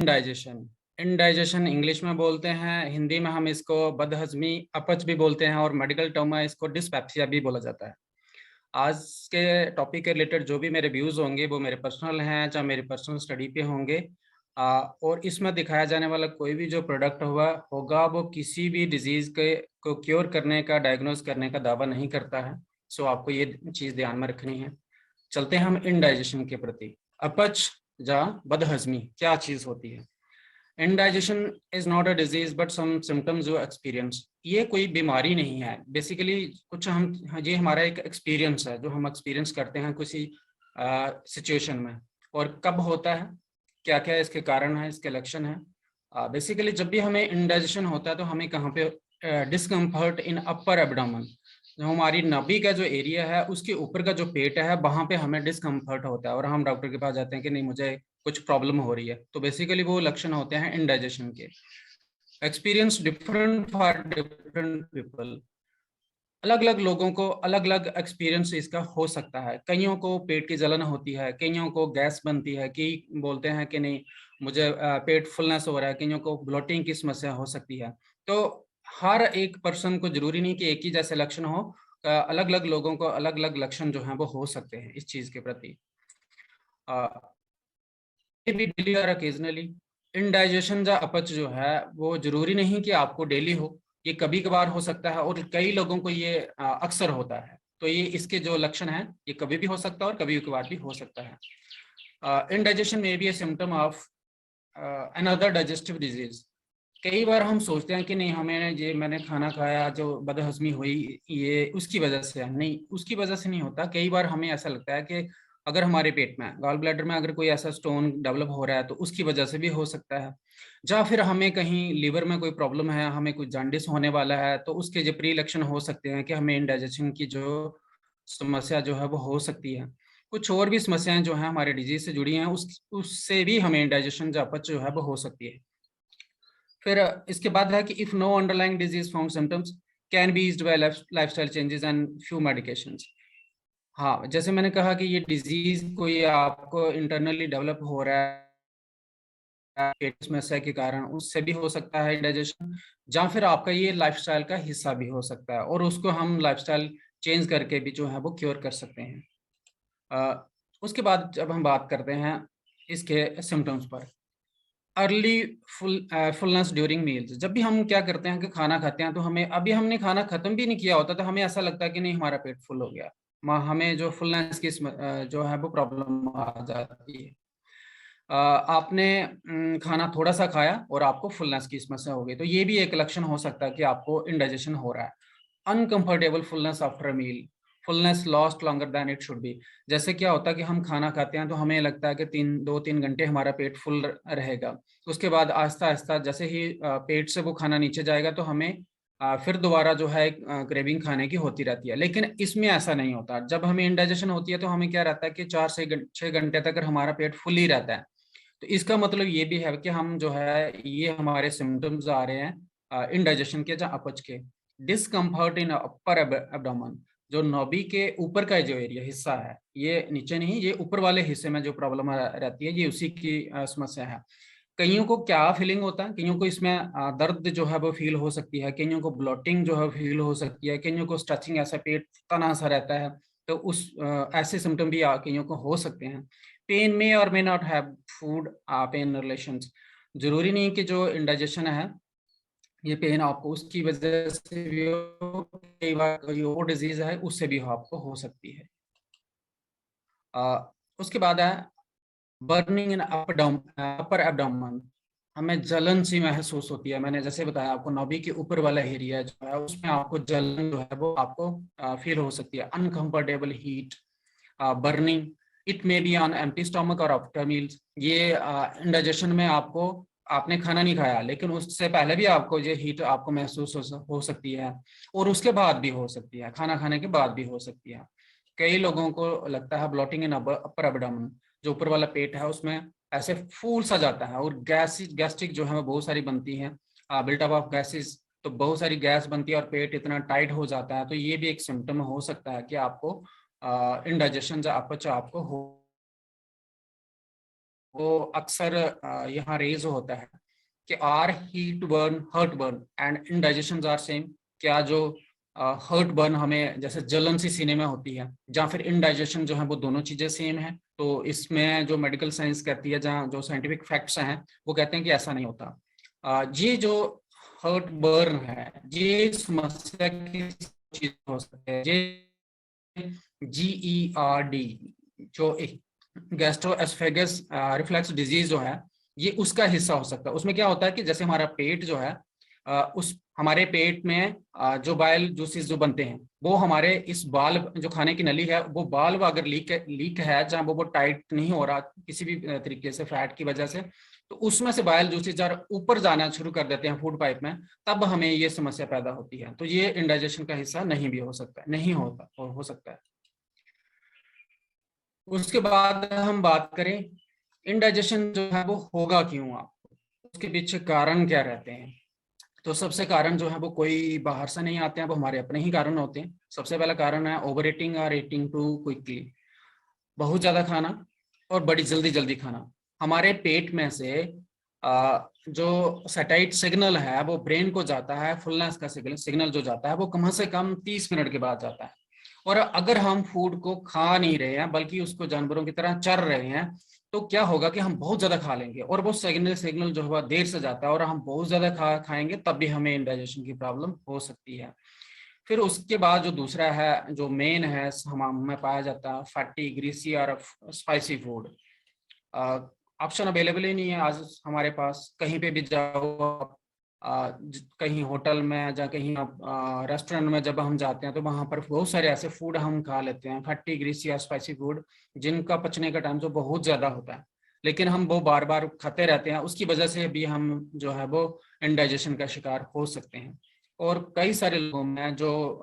Indigestion. Indigestion English में बोलते हैं, हिंदी में हम इसको बदहजमी, अपच भी बोलते हैं और मेडिकल टर्म में इसको डिस्पेप्सिया भी बोला जाता है। आज के टॉपिक के रिलेटेड जो भी मेरे व्यूज़ होंगे वो मेरे पर्सनल हैं, चाहे मेरी पर्सनल स्टडी पे होंगे। और इसमें दिखाया जाने वाला कोई भी जो प्रोडक्ट होगा वो किसी भी डिजीज़ के को क्योर करने का, डायग्नोज करने का दावा नहीं करता है। सो आपको ये चीज़ ध्यान में रखनी है। चलते हैं हम इंडाइजेशन के प्रति। अपच या बदहजमी क्या चीज़ होती है? Indigestion is not a disease but some symptoms you experience. ये कोई बीमारी नहीं है, बेसिकली कुछ हम, ये हमारा एक एक्सपीरियंस है जो हम एक्सपीरियंस करते हैं किसी सिचुएशन में। और कब होता है, क्या क्या इसके कारण है, इसके लक्षण है। बेसिकली जब भी हमें इंडाइजेशन होता है तो हमें कहाँ पे डिस्कम्फर्ट इन अपर एब्डोमेन, जो हमारी नाभि का जो एरिया है उसके ऊपर का जो पेट है वहाँ पे हमें डिस्कम्फर्ट होता है और हम डॉक्टर के पास जाते हैं कि नहीं मुझे कुछ प्रॉब्लम हो रही है। तो बेसिकली वो लक्षण होते हैं इंडाइजेशन के। Experience different for different people. अलग अलग लोगों को अलग अलग एक्सपीरियंस इसका हो सकता है। कईयों को पेट की जलन होती है, कईयों को गैस बनती है, कई बोलते हैं कि नहीं मुझे पेट फुलनेस हो रहा है, कईयों को ब्लोटिंग की समस्या हो सकती है। तो हर एक पर्सन को जरूरी नहीं कि एक ही जैसे लक्षण हो। अलग अलग लोगों को अलग अलग लक्षण जो हैं वो हो सकते हैं इस चीज के प्रति। भी डेली और ओकेजनली इंडाइजेशन या अपच जो है वो जरूरी नहीं कि आपको डेली हो, ये कभी कभार हो सकता है और कई लोगों को ये अक्सर होता है। तो ये इसके जो लक्षण हैं ये कभी भी हो सकता है और कभी कभार भी हो सकता है। इंडाइजेशन में be a symptom of another digestive disease. कई बार हम सोचते हैं कि नहीं हमें ये मैंने खाना खाया जो बदहजमी हुई ये उसकी वजह से है, नहीं उसकी वजह से नहीं होता। कई बार हमें ऐसा लगता है कि अगर हमारे पेट में गॉल ब्लैडर में अगर कोई ऐसा स्टोन डेवलप हो रहा है तो उसकी वजह से भी हो सकता है। या फिर हमें कहीं लीवर में कोई प्रॉब्लम है, हमें कोई जॉन्डिस होने वाला है तो उसके जो प्री लक्षण हो सकते हैं कि हमें इंडाइजेशन की जो समस्या जो है वो हो सकती है। कुछ और भी समस्याएं जो है हमारे डिजीज से जुड़ी हैं उससे भी हमें इंडाइजेशन या अपच जो है वो हो सकती है। फिर इसके बाद है कि if no underlying disease found symptoms can be eased by lifestyle changes and few medications. हाँ, जैसे मैंने कहा कि ये डिजीज कोई आपको इंटरनली डेवलप हो रहा है पेट समस्या के कारण, उससे भी हो सकता है डाइजेशन, या फिर आपका ये लाइफस्टाइल का हिस्सा भी हो सकता है और उसको हम लाइफस्टाइल चेंज करके भी जो है वो क्योर कर सकते हैं। उसके बाद जब हम बात करते हैं इसके सिम्टम्स पर, अर्ली फुलनेस ड्यूरिंग मील्स। जब भी हम क्या करते हैं कि खाना खाते हैं तो हमें, अभी हमने खाना खत्म भी नहीं किया होता तो हमें ऐसा लगता है कि नहीं हमारा पेट फुल हो गया, हमें जो फुलनेस की जो है वो प्रॉब्लम आ जाती है। आपने खाना थोड़ा सा खाया और आपको फुलनेस की समस्या हो गई तो ये भी एक लक्षण हो सकता है कि आपको इंडाइजेशन हो रहा है। Uncomfortable fullness after meal, fullness lost longer than it should be. जैसे क्या होता है कि हम खाना खाते हैं तो हमें लगता है कि 2-3 घंटे हमारा पेट फुल रहेगा। उसके बाद आहिस्ता आहिस्ता जैसे ही पेट से वो खाना नीचे जाएगा तो हमें फिर दोबारा जो है क्रेविंग खाने की होती रहती है। लेकिन इसमें ऐसा नहीं होता। जब हमें इंडाइजेशन होती है तो हमें क्या रहता है कि 4 से 6 घंटे तक हमारा पेट फुल ही रहता है। तो इसका मतलब ये भी है कि हम जो है ये हमारे सिम्टम्स आ रहे हैं इंडाइजेशन के या अपच के। डिस्कम्फर्ट इन अपर एब्डोमेन, जो नाभि के ऊपर का जो एरिया हिस्सा है, ये नीचे नहीं, ये ऊपर वाले हिस्से में जो प्रॉब्लम रहती है ये उसी की समस्या है। कईयों को क्या फीलिंग होता है, कईयों को इसमें दर्द जो है वो फील हो सकती है, कईयों को ब्लोटिंग जो है फील हो सकती है, कईयों को स्ट्रेचिंग, ऐसा पेट तना सा रहता है। तो उस ऐसे सिम्टम भी कईयों को हो सकते हैं। पेन में और may not have food pain relations. जरूरी नहीं कि जो इंडाइजेशन है ये पेन आपको उसकी वजह से भी हो, कई बार कोई और डिजीज है उससे भी आपको हो सकती है। उसके बाद है बर्निंग इन अपर एब्डोमेन। हमें जलन सी महसूस होती है। मैंने जैसे बताया आपको नाभि के ऊपर वाला एरिया जो है उसमें आपको जलन जो है वो आपको फील हो सकती है। Uncomfortable heat, burning, it may be on empty stomach और आफ्टर मील्स। ये इंडाइजेशन में आपको, आपने खाना नहीं खाया लेकिन उससे पहले भी आपको ये हीट आपको महसूस हो सकती है और उसके बाद भी हो सकती है, खाना खाने के बाद भी हो सकती है। कई लोगों को लगता है ब्लोटिंग इन अपर एब्डोमेन, जो ऊपर वाला पेट है उसमें ऐसे फूल सा जाता है और गैस्ट्रिक जो है वो बहुत सारी बनती है, बिल्टअप ऑफ गैसेस। तो बहुत सारी गैस बनती है और पेट इतना टाइट हो जाता है। तो ये भी एक सिम्टम हो सकता है कि आपको इंडाइजेशन या अपच आपको हो वो अक्सर यहाँ रेज होता है कि are heat burn heart burn and indigestion are same. क्या जो हर्ट बर्न हमें जैसे जलन सी सीने में होती है, जहाँ फिर इंडाइजेशन जो है वो दोनों चीजें सेम है। तो इसमें जो मेडिकल साइंस कहती है, जहाँ जो साइंटिफिक फैक्ट्स हैं वो कहते हैं कि ऐसा नहीं होता। ये जो हर्ट बर्न है ये समस्या की चीज हो सकती है। ये GERD जो गैस्ट्रोएसोफेगस रिफ्लक्स डिजीज जो है ये उसका हिस्सा हो सकता है। उसमें क्या होता है कि जैसे हमारा पेट जो है उस हमारे पेट में जो बाइल जूसेस जो बनते हैं वो हमारे इस बाल्ब जो खाने की नली है वो बाल्ब अगर लीक है जहाँ वो टाइट नहीं हो रहा किसी भी तरीके से फैट की वजह से, तो उसमें से बाइल जूसेस जब ऊपर जाना शुरू कर देते हैं फूड पाइप में, तब हमें ये समस्या पैदा होती है। तो ये इंडाइजेशन का हिस्सा नहीं भी हो सकता है, नहीं होता और हो सकता है। उसके बाद हम बात करें इंडाइजेशन जो है वो होगा क्यों, आपको उसके पीछे कारण क्या रहते हैं। तो सबसे कारण जो है वो कोई बाहर से नहीं आते हैं, वो हमारे अपने ही कारण होते हैं। सबसे पहला कारण है ओवर ईटिंग और ईटिंग टू क्विकली, बहुत ज्यादा खाना और बड़ी जल्दी जल्दी खाना। हमारे पेट में से जो सैटेलाइट सिग्नल है वो ब्रेन को जाता है, फुलनेस का सिग्नल जो जाता है वो कम से कम 30 मिनट के बाद जाता है। और अगर हम फूड को खा नहीं रहे हैं बल्कि उसको जानवरों की तरह चर रहे हैं, तो क्या होगा कि हम बहुत ज्यादा खा लेंगे और वो सिग्नल जो है देर से जाता है और हम बहुत ज्यादा खाएंगे तब भी हमें इंडाइजेशन की प्रॉब्लम हो सकती है। फिर उसके बाद जो दूसरा है जो मेन है हम में पाया जाता है फैटी ग्रीसी और स्पाइसी फूड। ऑप्शन अवेलेबल ही नहीं है आज हमारे पास। कहीं पे भी जाओ कहीं होटल में या कहीं रेस्टोरेंट में जब हम जाते हैं तो वहां पर बहुत सारे ऐसे फूड हम खा लेते हैं फैटी ग्रीसी या स्पाइसी फूड जिनका पचने का टाइम जो बहुत ज्यादा होता है, लेकिन हम वो बार बार खाते रहते हैं। उसकी वजह से भी हम जो है वो इंडाइजेशन का शिकार हो सकते हैं। और कई सारे लोगों में जो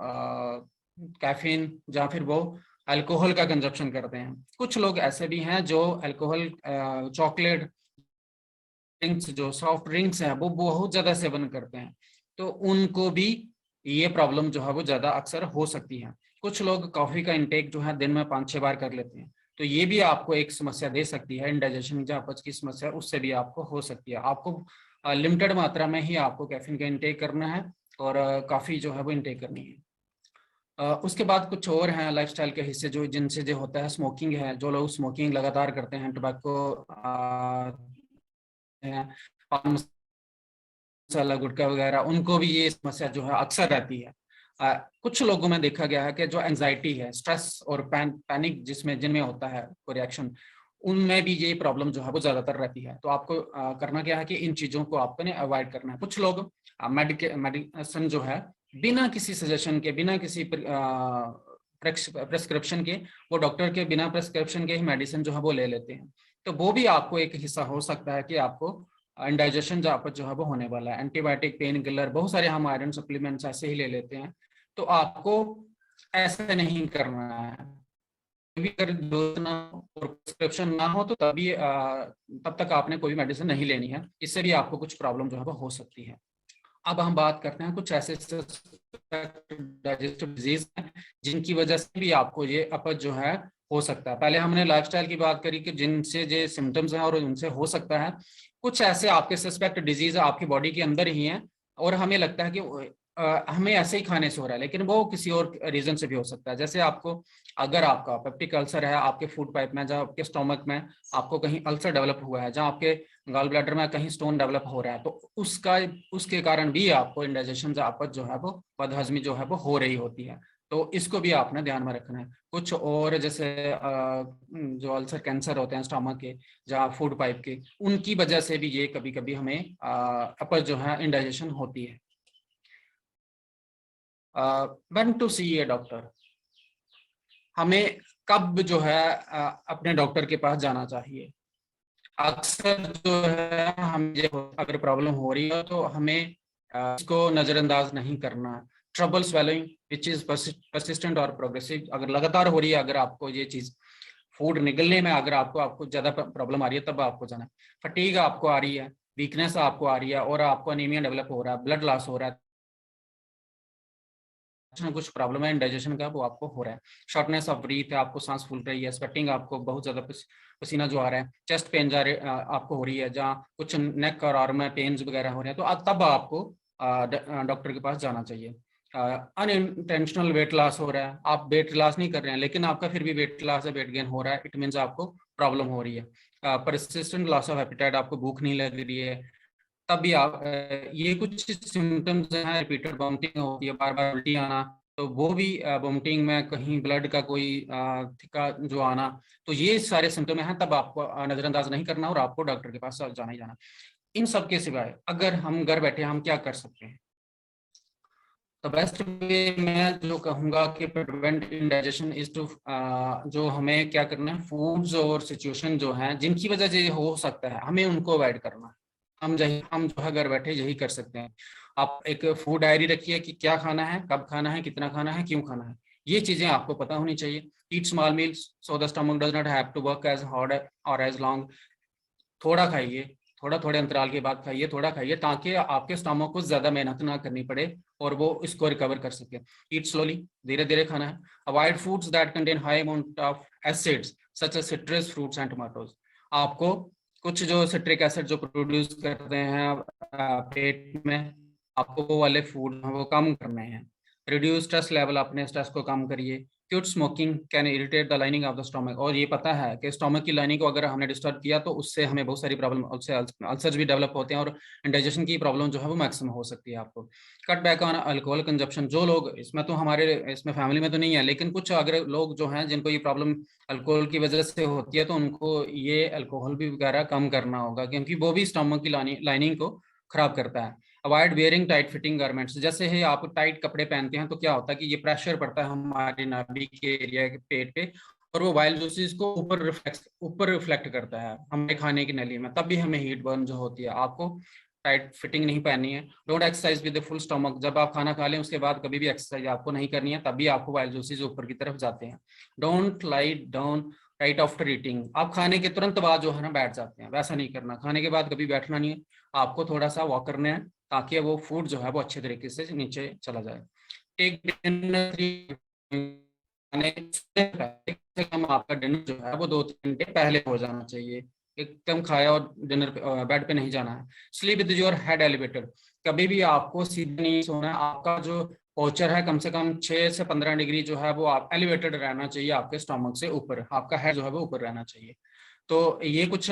कैफीन या फिर वो अल्कोहल का कंजप्शन करते हैं। कुछ लोग ऐसे भी हैं जो अल्कोहल चॉकलेट ड्रिंक्स जो सॉफ्ट ड्रिंक्स हैं वो बहुत ज्यादा सेवन करते हैं, तो उनको भी ये प्रॉब्लम जो है वो ज्यादा अक्सर हो सकती है। कुछ लोग कॉफी का इंटेक जो है दिन में 5-6 बार कर लेते हैं, तो ये भी आपको एक समस्या दे सकती है। इंडाइजेशन जो अपच की समस्या उससे भी आपको हो सकती है। आपको लिमिटेड मात्रा में ही आपको कैफीन का इंटेक करना है और कॉफी जो है वो इंटेक करनी है। उसके बाद कुछ और हैं लाइफस्टाइल के हिस्से जो जिनसे जो होता है स्मोकिंग है। जो लोग स्मोकिंग लगातार करते हैं, टोबैको पान मसाला गुटखा वगैरह, उनको भी ये समस्या जो है अक्सर रहती है। कुछ लोगों में देखा गया है कि जो एंजाइटी है, स्ट्रेस और पैनिक जिसमें जिनमें होता है कोई रिएक्शन, उनमें भी ये प्रॉब्लम जो है वो ज्यादातर रहती है। तो आपको करना क्या है कि इन चीजों को आपको ने अवॉइड करना है। कुछ लोग मेडिसिन जो है बिना किसी सजेशन के, बिना किसी प्रेस्क्रिप्शन के, वो डॉक्टर के बिना प्रेस्क्रिप्शन के ही मेडिसिन जो है वो ले लेते हैं। तो वो भी आपको एक हिस्सा हो सकता है कि आपको इंडाइजेशन जो है वो होने वाला है। एंटीबायोटिक, पेन किलर, बहुत सारे हम आयरन सप्लीमेंट्स ऐसे ही ले लेते हैं। तो आपको ऐसा नहीं करना है। भी अगर डोज ना और प्रिस्क्रिप्शन ना हो तो तभी तब तक आपने कोई मेडिसिन नहीं लेनी है। इससे भी आपको कुछ प्रॉब्लम जो है वो हो सकती है। अब हम बात करते हैं कुछ ऐसे डाइजेस्टिव डिजीज हैं जिनकी वजह से भी आपको ये अपच जो है हो सकता है। पहले हमने लाइफस्टाइल की बात करी कि जिनसे जो सिम्टम्स हैं और उनसे हो सकता है। कुछ ऐसे आपके सस्पेक्ट डिजीज आपकी बॉडी के अंदर ही हैं और हमें लगता है कि हमें ऐसे ही खाने से हो रहा है, लेकिन वो किसी और रीजन से भी हो सकता है। जैसे आपको अगर आपका पेप्टिक अल्सर है आपके फूड पाइप में, जहाँ आपके स्टोमक में आपको कहीं अल्सर डेवलप हुआ है, जहाँ आपके गॉल ब्लैडर में कहीं स्टोन डेवलप हो रहा है, तो उसके कारण भी आपको इंडाइजेशन अपच जो है वो बदहजमी जो है वो हो रही होती है। तो इसको भी आपने ध्यान में रखना है। कुछ और जैसे जो अल्सर कैंसर होते हैं स्टमक के, जहाँ फूड पाइप के, उनकी वजह से भी ये कभी कभी हमें अपच जो है इंडाइजेशन होती है। When to see a doctor, हमें कब जो है अपने डॉक्टर के पास जाना चाहिए। अक्सर जो है हम ये अगर प्रॉब्लम हो रही है तो हमें इसको नजरअंदाज नहीं करना। Trouble swelling which is persistent और प्रोग्रेसिव, अगर लगातार हो रही है, अगर आपको ये चीज फूड निगलने में अगर आपको ज्यादा प्रॉब्लम आ रही है तब आपको जाना है। फटीग आपको आ रही है, वीकनेस आपको आ रही है और आपको अनीमिया डेवलप हो रहा है, ब्लड लॉस हो रहा है, ना कुछ प्रॉब्लम है इंडाइजेशन का, वो आपको हो रहा है। शॉर्टनेस ऑफ ब्रीथ है, आपको सांस फूल रही है, स्वेटिंग आपको बहुत ज्यादा पसीना जो आ रहा है, चेस्ट पेन आपको हो रही है, जहाँ कुछ नेक और आर्म में पेन्स वगैरह हो रहे हैं, तो तब आपको डॉक्टर के पास जाना चाहिए। अनइंटेंशनल वेट लॉस हो रहा है, आप वेट लॉस नहीं कर रहे हैं लेकिन आपका फिर भी वेट लॉस है, वेट गेन हो रहा है, इट मीन्स आपको प्रॉब्लम हो रही है। परसिस्टेंट लॉस ऑफ एपेटाइट, आपको भूख नहीं लग रही है, तब भी आप ये कुछ सिम्टम्स हैं। रिपीटेड वॉमिटिंग होती है, बार बार उल्टी आना, तो वो भी वॉमिटिंग में कहीं ब्लड का कोई थिका जो आना, तो ये सारे सिम्टम हैं, तब आपको नजरअंदाज नहीं करना और आपको डॉक्टर के पास जाना ही जाना। इन सब के सिवाय अगर हम घर बैठे हम क्या कर सकते हैं, तो बेस्ट वे मैं जो कहूँगा कि प्रिवेंट इंडाइजेशन इज टू, जो हमें क्या करना है, फूड्स और सिचुएशन जो हैं जिनकी वजह से हो सकता है, हमें उनको अवॉइड करना है। हम जो है घर बैठे यही कर सकते हैं। आप एक फूड डायरी रखिए कि क्या खाना है, कब खाना है, कितना खाना है, क्यों खाना है, ये चीजें आपको पता होनी चाहिए। Eat small meals so the stomach does not have to work as hard और एज लॉन्ग। थोड़ा खाइए, थोड़े अंतराल के बाद खाइए, थोड़ा खाइए, ताकि आपके स्टमक को ज्यादा मेहनत ना करनी पड़े और वो इसको रिकवर कर सके। ईट स्लोली, धीरे धीरे खाना है। Avoid foods that contain high amount of acids such as citrus fruits and tomatoes. आपको कुछ जो सिट्रिक एसिड जो प्रोड्यूस करते हैं पेट में, आपको वो वाले फूड वो कम करने हैं। रिड्यूस स्ट्रेस लेवल, अपने स्ट्रेस को कम करिए। Cute smoking can irritate the lining of the stomach, और ये पता है कि स्टोमक की लाइनिंग को अगर हमने डिस्टर्ब किया तो उससे हमें बहुत सारी प्रॉब्लम, उससे अल्सर्स भी डेवलप होते हैं और इंडाइजेशन की प्रॉब्लम जो है वो मैक्सिमम हो सकती है आपको। Cut back on alcohol consumption, जो लोग इसमें, तो हमारे इसमें फैमिली में तो नहीं है, लेकिन कुछ अगर लोग जो हैं जिनको ये प्रॉब्लम अल्कोहल की वजह से होती है, तो उनको ये अल्कोहल भी वगैरह कम करना होगा, क्योंकि वो भी स्टोमक की लाइनिंग को खराब करता है। Avoid wearing tight fitting garments, जैसे ही आप टाइट कपड़े पहनते हैं तो क्या होता है कि ये प्रेशर पड़ता है हमारे नाभि के एरिया के पेट पे, और वो वाइल जूसेस को ऊपर रिफ्लेक्ट करता है हमारे खाने की नली में, तब भी हमें हीट बर्न जो होती है। आपको टाइट फिटिंग नहीं पहननी है। Don't exercise with full stomach, जब आप खाना खा लें उसके बाद कभी भी एक्सरसाइज आपको नहीं करनी है, तभी आपको वाइल जूसेस ऊपर की तरफ जाते हैं। Don't lie down right after eating, आप खाने के तुरंत बाद जो है ना बैठ जाते हैं, वैसा नहीं करना। खाने के बाद कभी बैठना नहीं है, आपको थोड़ा सा वॉक करना है, ताकि वो फूड जो है वो अच्छे तरीके से नीचे चला जाए। टेक डिनर, आपका डिनर जो है वो 2-3 घंटे पहले हो जाना चाहिए। एकदम खाया और डिनर बेड पे नहीं जाना है। Sleep with your head elevated, कभी भी आपको सीधे नहीं सोना है, आपका जो पोस्चर है कम से कम 6 से 15 डिग्री जो है वो आप एलिवेटेड रहना चाहिए, आपके स्टमक से ऊपर, आपका हेड जो है वो ऊपर रहना चाहिए। तो ये कुछ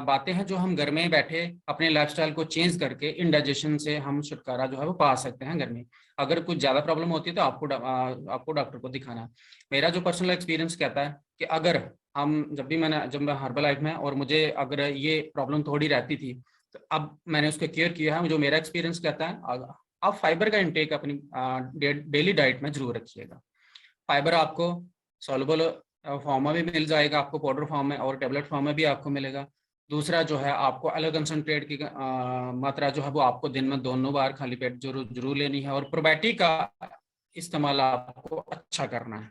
बातें हैं जो हम घर में बैठे अपने लाइफस्टाइल को चेंज करके इंडाइजेशन से हम छुटकारा जो है वो पा सकते हैं घर में। अगर कुछ ज्यादा प्रॉब्लम होती है तो आपको डॉक्टर को दिखाना है। मेरा जो पर्सनल एक्सपीरियंस कहता है कि अगर हम जब मैं हर्बल लाइफ में, और मुझे अगर ये प्रॉब्लम थोड़ी रहती थी, तो अब मैंने उसको केयर किया है। जो मेरा एक्सपीरियंस कहता है, आप फाइबर का इंटेक अपनी डेली डाइट में जरूर रखिएगा। फाइबर आपको सॉल्युबल फॉर्म में भी मिल जाएगा, आपको पाउडर फॉर्म में और टेबलेट फॉर्म में भी आपको मिलेगा। दूसरा जो है, आपको अलग कंसनट्रेट की मात्रा जो है वो आपको दिन में 2 बार खाली पेट जरूर लेनी है। और प्रोबायोटिक का इस्तेमाल आपको अच्छा करना है,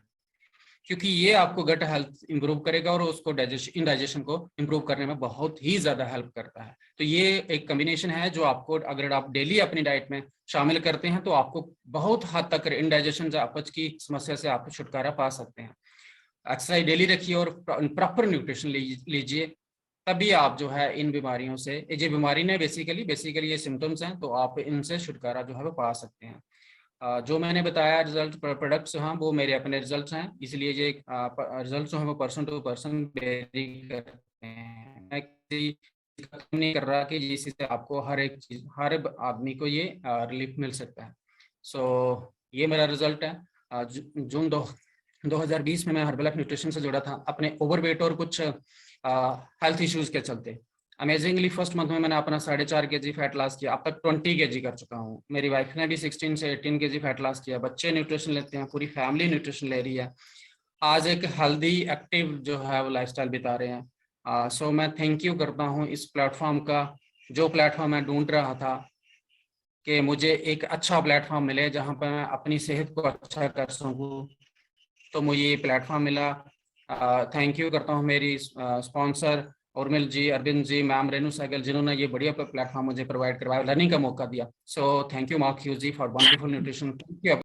क्योंकि ये आपको गट हेल्थ इंप्रूव करेगा और उसको इंडाइजेशन को इंप्रूव करने में बहुत ही ज्यादा हेल्प करता है। तो ये एक कॉम्बिनेशन है जो आपको, अगर आप डेली अपनी डाइट में शामिल करते हैं, तो आपको बहुत हद तक इंडाइजेशन या अपच की समस्या से आप छुटकारा पा सकते हैं। एक्सरसाइज डेली रखिए और प्रॉपर न्यूट्रिशन लीजिए, तभी आप जो है इन बीमारियों से, ये बीमारी ने बेसिकली ये सिम्टम्स हैं, तो आप इनसे छुटकारा जो है वो पा सकते हैं। जो मैंने बताया रिजल्ट प्रोडक्ट्स, हाँ वो मेरे अपने रिजल्ट्स हैं, इसलिए ये रिजल्ट्स जो हैं वो पर्सन टू पर्सन वेरी करते हैं। मैं किसी का नहीं कर रहा कि जिससे आपको हर एक चीज, हर आदमी को ये रिलीफ मिल सकता है। सो ये मेरा रिजल्ट है। जून 2020 में मैं हर्बल न्यूट्रिशन से जुड़ा था अपने ओवरवेट और कुछ हेल्थ इश्यूज के चलते। अमेजिंगली फर्स्ट मंथ में मैंने अपना 4.5 kg फैट लॉस किया, अब तक 20 kg कर चुका हूँ। मेरी वाइफ ने भी 16 से 18 kg फैट लॉस किया। बच्चे न्यूट्रिशन लेते हैं, पूरी फैमिली न्यूट्रिशन ले रही है। आज एक हेल्दी एक्टिव जो है वो लाइफस्टाइल बिता रहे हैं। सो मैं थैंक यू करता हूँ इस प्लेटफॉर्म का, जो प्लेटफॉर्म मैं ढूंढ रहा था कि मुझे एक अच्छा प्लेटफॉर्म मिले जहाँ पर मैं अपनी सेहत को अच्छा कर सकूँ, तो मुझे ये प्लेटफॉर्म मिला। थैंक यू करता हूँ मेरी स्पॉन्सर उर्मिल जी, अरविंद जी, मैम रेनू सहगल, जिन्होंने ये बढ़िया प्लेटफॉर्म मुझे प्रोवाइड करवाया, लर्निंग का मौका दिया। So thank you Mark you ji for wonderful nutrition. Thank you.